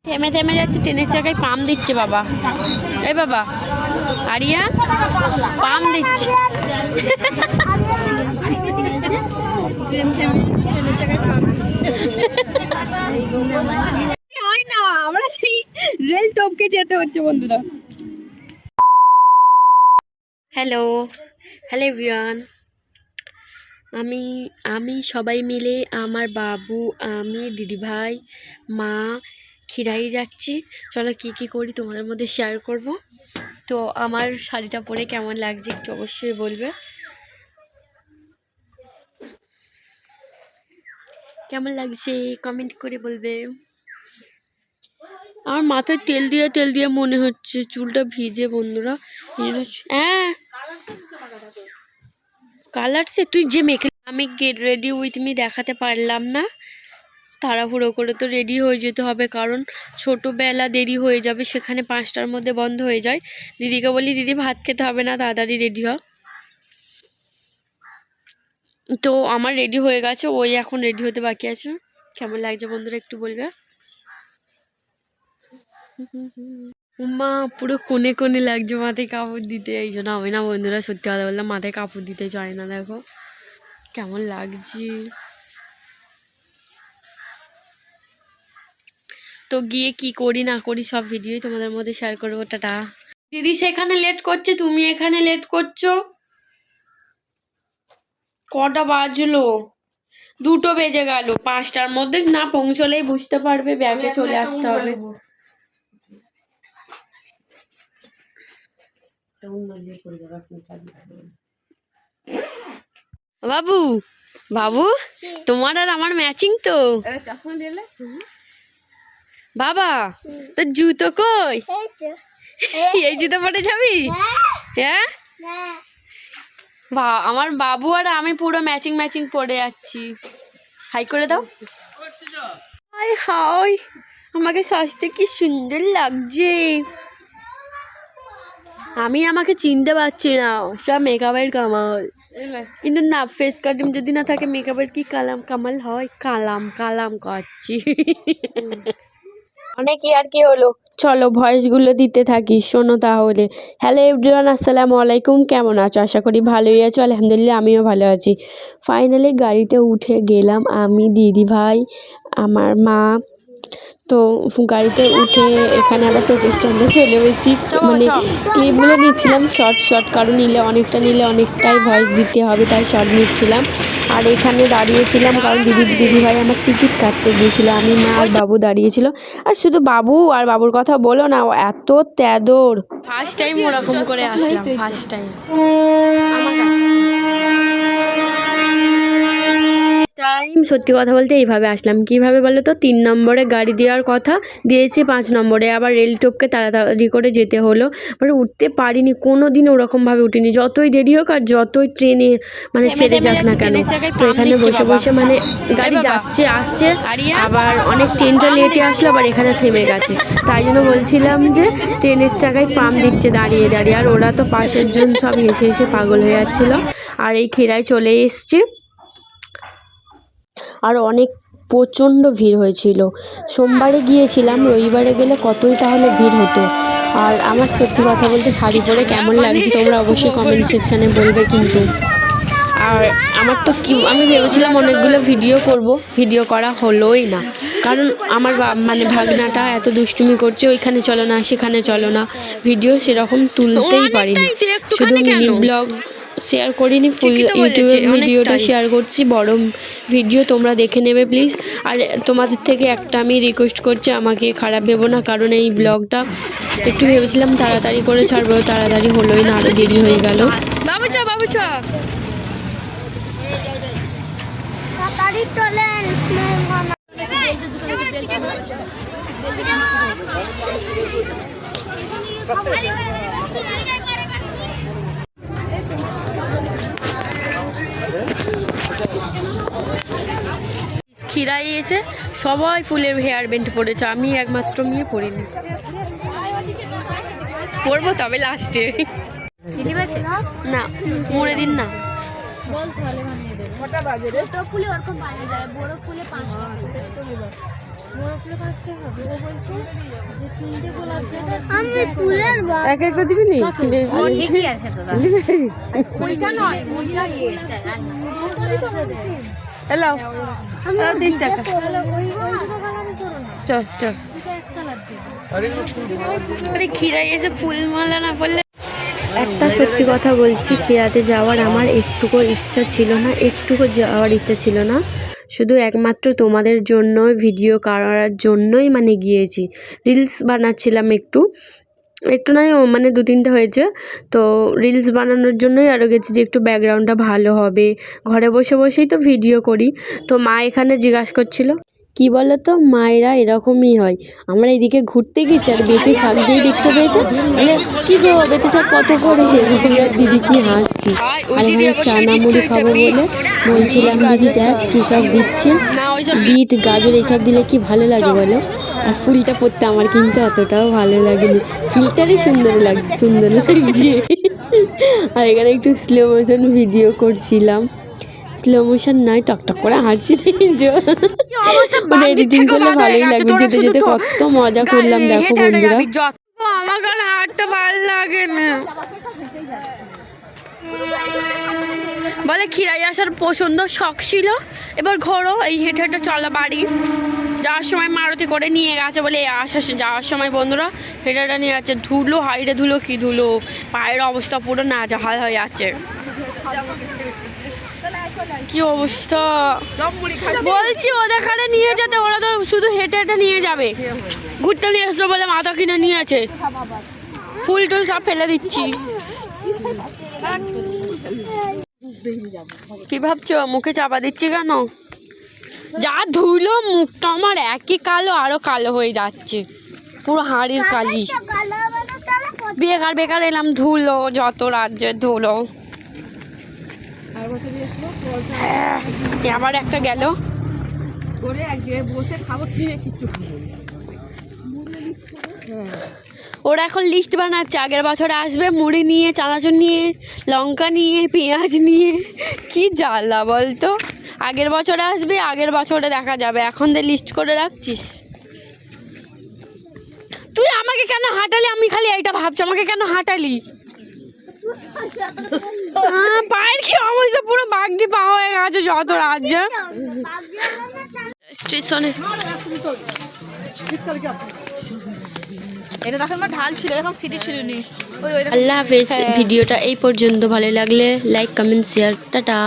থেমে থেমে যাচ্ছে, ট্রেনের চাকায় পাম দিচ্ছে বাবা। এই বাবা আরিয়া পাম দিচ্ছে। হয় না, আমরা সেই রেল টপকে যেতে হচ্ছে বন্ধুরা। হ্যালো হ্যালো এভরিওয়ান, আমি সবাই মিলে আমার বাবু, আমি, দিদিভাই, মা খিরাই যাচ্ছি। চলো কি কি করি তোমাদের মধ্যে শেয়ার করব। তো আমার শাড়িটা পরে কেমন লাগছে একটু অবশ্যই বলবে, কেমন লাগছে কমেন্ট করে বলবে। আমার মাথায় তেল দিয়ে মনে হচ্ছে চুলটা ভিজে বন্ধুরা। হ্যাঁ কালার সে তুই যে মেখে, আমি গেট রেডি উইথ মি দেখাতে পারলাম না, তাড়াহুড়ো করে তো রেডি হয়ে যেতে হবে, কারণ ছোটোবেলা দেরি হয়ে যাবে, সেখানে 5টার মধ্যে বন্ধ হয়ে যায়। দিদিকে বলি দিদি ভাত খেতে হবে না, তাড়াতাড়ি রেডি হ। তো আমার রেডি হয়ে গেছে, ওই এখন রেডি হতে বাকি আছে। কেমন লাগছে বন্ধুরা একটু বলবে। মা পুরো কোণে কোণে লাগছে মাথায় কাপড় দিতে, এই জন্য আমি না বন্ধুরা সত্যি কথা বললাম মাথায় কাপড় দিতে চাই না। দেখো কেমন লাগছে। তো গিয়ে কি করি না করি সব ভিডিওই তোমাদের মধ্যে শেয়ার করবো। টাটা। দিদি সেখানে লেট করছে, তুমি এখানে লেট করছো। কটা বাজলো? 2টো বেজে গেল। 5টার মধ্যে না পৌঁছলেই বুঝতে পারবে, ব্যাগে চলে আসতে হবে। বাবু বাবু তোমার আর আমার ম্যাচিং তো। বাবা তোর জুতো কই? এই জুতো পরে যাবি? হ্যাঁ আমার বাবু আর আমি পুরো ম্যাচিং ম্যাচিং পরে যাচ্ছি। হাই করে দাও। হাই হাই, আমাকে সাজতে কি সুন্দর লাগছে। আমি আমাকে চিনতে পারছি না, সব মেকআপের কামাল। কিন্তু না, ফেস কাটিং যদি না থাকে মেকআপের কি কামাল হয়। কালাম করছি। অনেক আর কি হলো, চলো ভয়েসগুলো দিতে থাকি, শোনো তাহলে। হ্যালো এভরিওয়ান, আসসালামু আলাইকুম। কেমন আছো? আশা করি ভালোই আছো। আলহামদুলিল্লাহ আমিও ভালো আছি। ফাইনালি গাড়িতে উঠে গেলাম আমি, দিদি ভাই, আমার মা। তো গাড়িতে উঠে এখানে আবার টোটো স্ট্যান্ডে চলে এসেছি। মানে ক্লিপগুলো নিচ্ছিলাম শর্ট, কারণ নিলে অনেকটাই ভয়েস দিতে হবে, তাই শর্ট নিচ্ছিলাম। আর এখানে দাঁড়িয়েছিলাম কারণ দিদিভাই আমার টিকিট কাটতে গিয়েছিলো। আমি, মা আর বাবু দাঁড়িয়েছিল। আর শুধু বাবু আর বাবুর কথা বলো না, ও এত তেদর। ফার্স্ট টাইম ওরকম করে আসলাম, ফার্স্ট টাইম সত্যি কথা বলতে এইভাবে আসলাম। কিভাবে বলো তো, 3 নম্বরে গাড়ি দেওয়ার কথা দিয়েছি, 5 নম্বরে আবার রেল টপকে তাড়াতাড়ি করে যেতে হলো। মানে উঠতে পারিনি, কোনো দিন ওরকমভাবে উঠিনি, যতই দেরি হোক আর যতই ট্রেনে মানে ছেড়ে যাক না কেন। তো এখানে বসে বসে মানে গাড়ি যাচ্ছে আসছে, আবার অনেক ট্রেনটা লেটে আসলো, আবার এখানে থেমে গেছে। তাই জন্য বলছিলাম যে ট্রেনের চাকায় পাম দিচ্ছে দাঁড়িয়ে দাঁড়িয়ে। আর ওরা তো পাশের জন সব হেসে হেসে পাগল হয়ে যাচ্ছিলো। আর এই খিরায় চলে এসছে। আর অনেক প্রচণ্ড ভিড় হয়েছিল। সোমবারে গিয়েছিলাম, রবিবারে গেলে কতই তাহলে ভিড় হতো। আর আমার সত্যি কথা বলতে শাড়ি পরে কেমন লাগছে তোমরা অবশ্যই কমেন্ট সেকশানে বলবে কিন্তু। আর আমার তো আমি ভেবেছিলাম অনেকগুলো ভিডিও করব, ভিডিও করা হলোই না, কারণ আমার মানে ভাগনাটা এত দুষ্টুমি করছে, ওইখানে চলো না সেখানে চলো না, ভিডিও সেরকম তুলতেই পারিনি। শুধু মিনি ব্লগ শেয়ার করিনি, ফুল ইউটিউবের ভিডিওটা শেয়ার করছি, বড় ভিডিও তোমরা দেখে নেবে প্লিজ। আর তোমাদের থেকে একটা আমি রিকোয়েস্ট করছি, আমাকে খারাপ ভেবো না, কারণ এই ব্লগটা একটু ভেবেছিলাম তাড়াতাড়ি করে ছাড়বো, তাড়াতাড়ি হলোই না, আরও দেরি হয়ে গেল। বাবু চ খিরাই এসে সবাই ফুলের হেয়ার ব্যান্ড পরেছে, আমি একমাত্র মেয়ে পরিনি। পরবো তবে লাস্টে। না মোড়ে দিন না। এক একটা দিবি নি এলাও 3 টাকা চল চল। আরে খিরাই এসে ফুলমালা না পড়লে। একটা সত্যি কথা বলছি, খিরাতে যাওয়ার আমার একটুকু ইচ্ছা ছিল না, একটুকু যাওয়ার ইচ্ছা ছিল না। শুধু একমাত্র তোমাদের জন্য ভিডিও করার জন্যই মানে গিয়েছি। রিলস বানাচ্ছিলাম একটু নয় মানে 2-3টা হয়েছে, তো রিলস বানানোর জন্যই আরও গেছি যে একটু ব্যাকগ্রাউন্ডটা ভালো হবে। ঘরে বসে বসেই তো ভিডিও করি। তো মা এখানে জিজ্ঞাসা করছিল কি বলো তো, মায়েরা এরকমই হয়। আমরা এদিকে ঘুরতে গেছি আর বেতি শাক যেই দেখতে পেয়েছে বলে কি গো বেতি শাক কত করে, দিদি কি হাসছি। আর এখানে চানা মুড়ি খাবো বলে বলছিলাম দিদি দেখ কী সব দিচ্ছে, বিট গাজর এইসব দিলে কি ভালো লাগে বলো। আর ফুলটা পরতে আমার কিন্তু অতটাও ভালো লাগেনি, ফুলটারই সুন্দর লাগছে। আর এখানে একটু স্লো মোশন ভিডিও করছিলাম, স্লো মোশন নয় টকটক করে হাঁটছি। ওটা এডিটিং করলে ভালোই লাগবে, যেতে যেতে কত মজা করলাম দেখো বন্ধুরা। আমার কারণে হাঁটতে ভালো লাগে না বলে, খিরাই আসার প্রচণ্ড শখ ছিল। এবার ঘোরো এই হেঁটে হেঁটে চলা বাড়ি, যাওয়ার সময় মারুতি করে নিয়ে গেছে বলে যাওয়ার সময় বন্ধুরা হেঁটে হেঁটে নিয়ে যাচ্ছে। ধুলো হাইরে ধুলো, কি ধুলো, পায়ের অবস্থা পুরো নাজেহাল হয়ে যাচ্ছে। কি অবস্থা বলছি, ওদের এখানে নিয়ে যেতে, ওরা তো শুধু হেঁটে হেঁটে নিয়ে যাবে। ঘুরতে নিয়ে এসছো বলে মাথা কিনে নিয়েছে, ফুল টুল সব ফেলে দিচ্ছি। কি ভাবছো মুখে চাপা দিচ্ছি কেন? যা ধুলো, মুখটা আমার একই কালো, আরো কালো হয়ে যাচ্ছে, পুরো হাড়ির কালি। বেকার এলাম, ধুলো যত রাজ্যের ধুলো। আবার একটা গেল। ওরা এখন লিস্ট বানাচ্ছে, আগের বছরে আসবে মুড়ি নিয়ে, চানাচুর নিয়ে, লঙ্কা নিয়ে, পেঁয়াজ নিয়ে। কি জ্বালা বলতো, আগের বছরে আসবে, আগের বছরে দেখা যাবে, এখন লিস্ট করে রাখছিস। তুই আমাকে কেন হাঁটালি, আমি খালি এইটা ভাবছি আমাকে কেন হাঁটালি। পায়ের কি অবস্থা, পুরো বাগদি পা হয়ে গেছে যত রাজ্য স্টেশনে। আল্লাহ হাফেজ। ভিডিওটা এই পর্যন্ত, ভালো লাগলে লাইক কমেন্ট শেয়ার, টাটা।